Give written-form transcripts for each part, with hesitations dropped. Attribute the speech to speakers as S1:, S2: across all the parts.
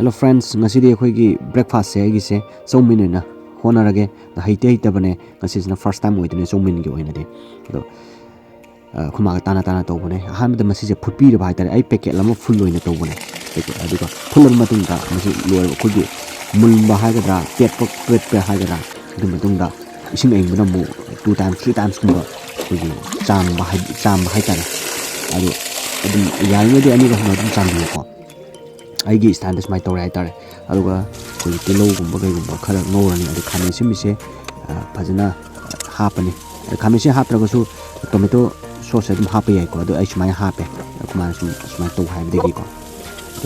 S1: Hello friends, ngasidi akhoi breakfast se aigise chowmin oina honarage da haite bane ngasina first time oidine chowmin gi oina de do khuma tana tawbane ahan da masije phutpi ra bhai tare ai packet lama full oina tawbane packet aduga full matung da masi loy khudi mulba ha gadra pet pok pet pe ha gadra du matung da ising aing bana mu 2 times 3 times kuma khudi cham hai tare adu adum yainga de ani ga huma dum cham bi ko aigi stand is my tore hai tare aduga khudi tilo gumba gai gumba khara ngorani adu khame simise phajana hapani khame se hapraga su tomato sauce adum hape yai ko adu ai smai hape kuma smai to hai de gi ko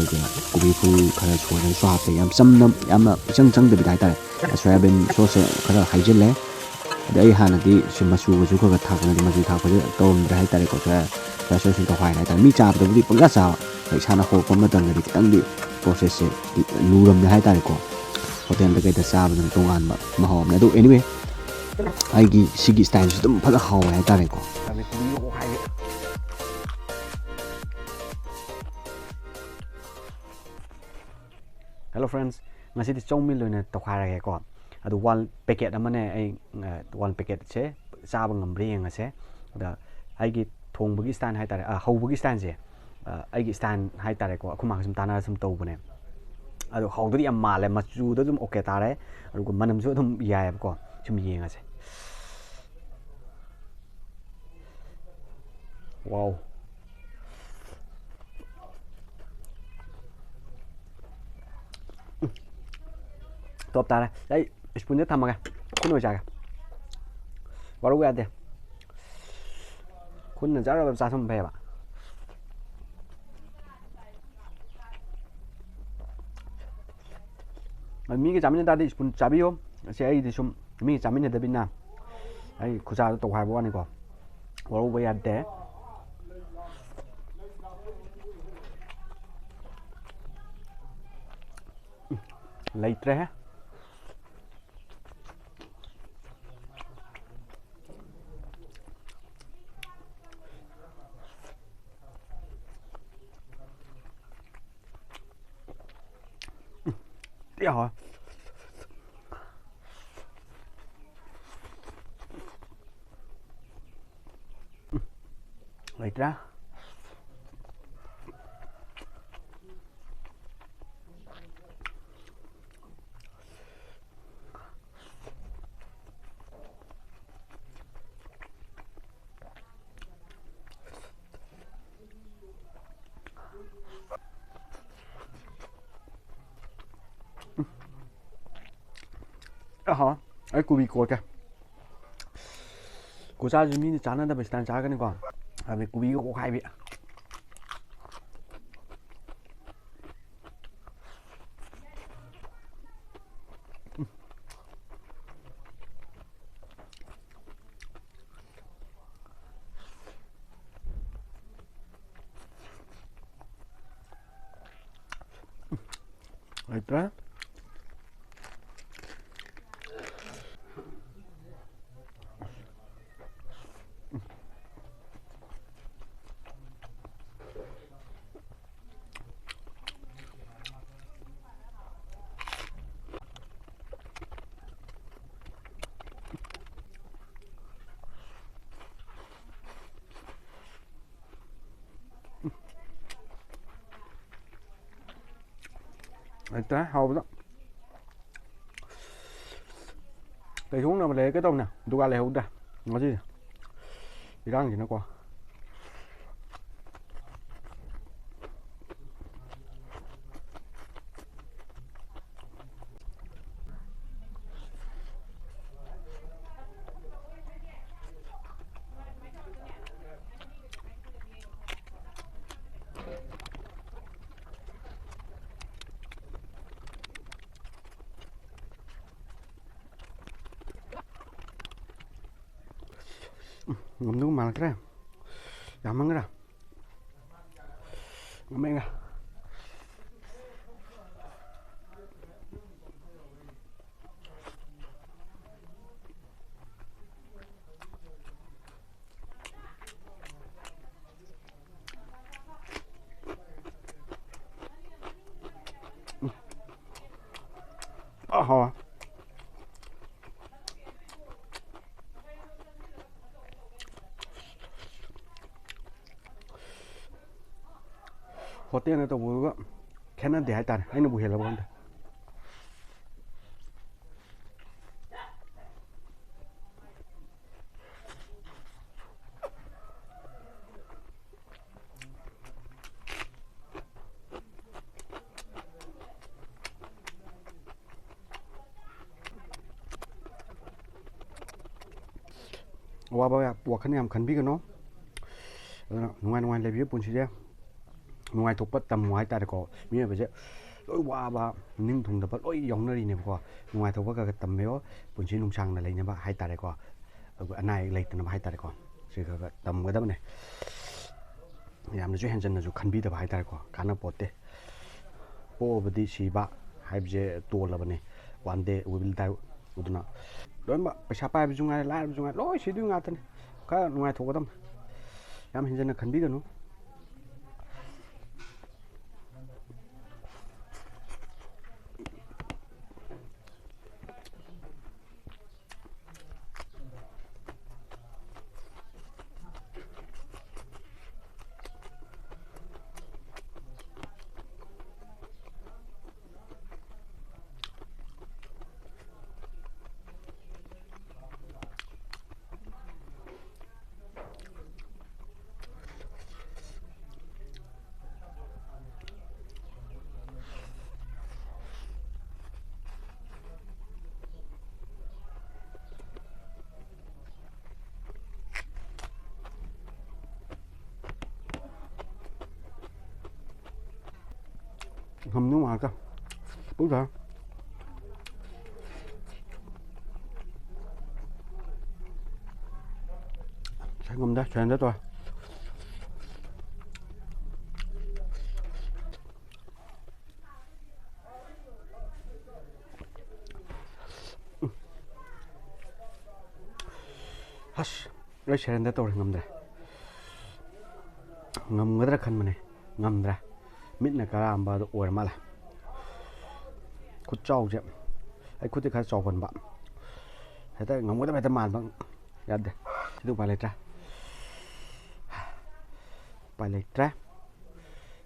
S1: adu kubi fu khara chona so hape yam samnam yamna chang de bidai tare soybean sauce khara haijele adu ai hana di simasu ju ko ga thakna di masu thakpa de tom de hai tare ko sa sauce to hai tare mi cha de budi panga sa ai sana ho ko ma tang di tang di process se nuram de hai tare ko hotel de ga sa ba tong an ma hom na do anyway aigi sigi style dum phala haw hai tare ko Hello friends, ngasi di chowmin loina tokharage ko adu one packet amane ai one packet se chaba ngamri ngase da aigi thongbagi stand hai tare hawbagi stand se aigi stand hai tare ko akuma sum tana sum tawbane adu hawdri am male machu da dum okay tare adu manam su dum yai ko sum yengase wow top tare đây spoon nhất thầm mà kun nồi chả vào đâu vậy kun là rất là sao không về bạn mi cái chấm nhân ta đi spoon chả biết không sẽ ai đi xung mi chấm nhân ta bên nào ai khu sao tàu hai bữa này còn vào đâu vậy để lấy tre tiếc hả lấy ra hả ai cô bị cột kìa cô cha chúng mình chán là phải tan chán cái này còn vì cô bị có hai bị Right there. Đấy, hầu đó cái xuống nào mà lấy cái tông nè tôi ga lấy hút ra nó gì thì đang thì nó qua ngấm nước mà cái này giảm ăn cái nào ngấm anh à ꯍꯥꯎ ꯍꯣꯇꯦꯜꯅ ꯇꯧꯕꯗꯨꯒ ꯈꯦꯠꯅꯗꯦ ꯍꯥꯏꯇꯥꯔꯦ ꯑꯩꯅꯕꯨ ꯍꯦꯜꯂꯕ ꯈꯪꯗꯦ ꯑꯋꯥꯕ ꯋꯥꯈꯜ ꯌꯥꯝ ꯈꯟꯕꯤꯒꯅꯣ ꯑꯗꯨꯅ ꯅꯨꯡꯉꯥꯏ ꯂꯩꯕꯤꯌꯨ ꯄꯨꯟꯁꯤꯁꯦ ꯅꯨꯡꯉꯥꯏꯊꯣꯛꯄ ꯇꯝꯃꯨ ꯍꯥꯏꯇꯥꯔꯦꯀꯣ ꯃꯤꯑꯣꯏꯕꯁꯦ ꯂꯣꯏ ꯋꯥꯕ ꯅꯤꯡ ꯊꯨꯡꯗꯕ ꯂꯣꯏ ꯌꯥꯎꯅꯔꯤꯅꯦꯕꯀꯣ ꯅꯨꯡꯉꯥꯏꯊꯣꯛꯄ ꯈꯔ ꯈꯔ ꯇꯝꯕꯤꯌꯣ ꯄꯨꯟꯁꯤ ꯅꯨꯡꯁꯥꯡꯅ ꯂꯩꯅꯕ ꯍꯥꯏꯇꯥꯔꯦꯀꯣ ꯑꯗꯨꯒ ꯑꯅꯥ ꯑꯌꯦꯛ ꯂꯩꯇꯅꯕ ꯍꯥꯏꯇꯥꯔꯦꯀꯣ ꯁꯤ ꯈꯔ ꯈꯔ ꯇꯝꯒꯗꯕꯅꯦ ꯌꯥꯝꯅꯁꯨ ꯍꯦꯟꯖꯟꯅꯁꯨ ꯈꯟꯕꯤꯗꯕ ꯍꯥꯏꯇꯥꯔꯦꯀꯣ ꯀꯥꯟꯅꯄꯣꯠꯇꯦ ꯄꯣꯛꯑꯕꯗꯤ ꯁꯤꯕ ꯍꯥꯏꯕꯁꯦ ꯇꯣꯜꯂꯕꯅꯦ ꯋꯥꯟ ꯗꯦ ꯋꯤ ꯋꯤꯜ ꯗꯥꯏ ꯑꯗꯨꯅ ꯂꯣꯏꯅꯃꯛ ꯄꯩꯁꯥ ꯄꯥꯏꯕꯁꯨ ꯉꯥꯏꯔꯦ ꯂꯥꯏꯔꯕꯁꯨ ꯉꯥꯏꯔꯦ ꯂꯣꯏ ꯁꯤꯗꯣꯏ ꯉꯥꯛꯇꯅꯤ ꯈꯔ ꯅꯨꯡꯉꯥꯏꯊꯣꯛꯀꯗꯕꯅꯤ ꯌꯥꯝ ꯍꯦꯟꯖꯟꯅ ꯈꯟꯕꯤꯒꯅꯨ ngâm nước ngoài cơ đúng rồi sẽ ngâm đó cho đó thôi 하시 왜 쟤는데 또 ngâm ngâm khăn mà này ngâm ra mít này cả làm bao ủi mà là cút trâu chứ ai cút thì khá trâu phần bạn thế tại ngâm cái đó màn bằngยัดเดดูไปเลยจ้ะ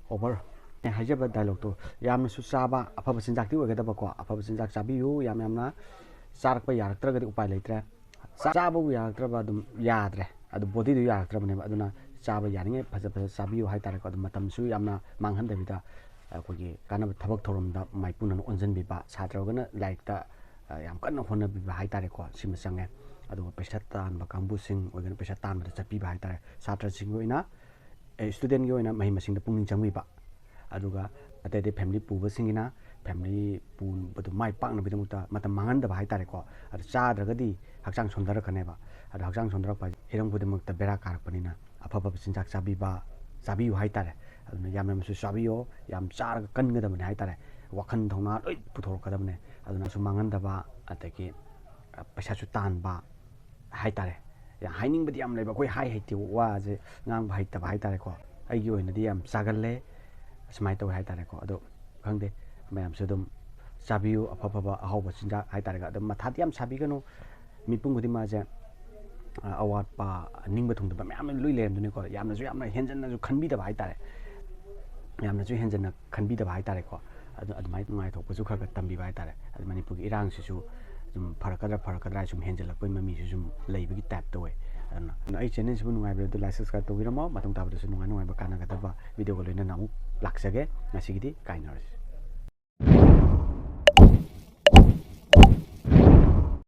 S1: โอเวอร์เนี่ยให้เจ้าไดอะล็อกตัวยามสุดซาบะอภาพสินจักที่ว่ากันแต่บอกว่าอภาพสินจักซาบิวยามนะสารกไปยากตระก็อุปเลยจ้ะซาบะยากตระบาดุยาตระಅದು body du yak tra bane aduna chaba yaringe phaja sabiyo hai tare ko aduma tamsu yamna manghan da bida ko gi kana thabak thorom da maipun an onjan bi ba chatra gana like ta yam kanna honna bi ba hai tare ko sim sange adu pesa tan ba kambu sing oigana pesa tan da chapi ba hai tare chatra sing oina student gi oina mahi masing da pungning changwi ba aduga ate de family pu ba singina family pu badu mai pak na bidamuta matam mangan da ba hai tare ko adu chadra gadi hakchang sondara khane ba adu hakchang sondara pa हिरंग बुदमक्ता बेरा कारपनिना अफब चिंजाक चाबियु हाइतारे अदुना यामनमसु चाबियो याम चारग कनगदबने हाइतारे वखन थौना लोइ पुथोरकदबने अदुना सु मांगनदबा अतकी पैसासु तानबा हाइतारे या हाइनिंगबदि याम लेबा कोइ high हाइति वाजे ngang ba haitaba haitare ko aigi oinadi yam chagalle asmai taw haitare ko ado khangde mayam su dum chabiyu afaba ahawba chinjak haitare ga dum mathati yam sabigano mipung gudi ma je awatpa ningba thungdaba mayam loi lemdune ko yamnasu yamna henjannasu khanbidaba haitare yamnasu henjanna khanbidaba haitare ko adu admai ngai thokpasu khaga tambiba haitare adu manipurgi irang sisu zum farakadra sum henjalakpai mami su sum leibagi tap toy aduna ai channel sibu nungai be like subscribe tobiramo matong tabadu su nungai ba kana gadaba video ko loina namu laksage ngasigidi kainarasi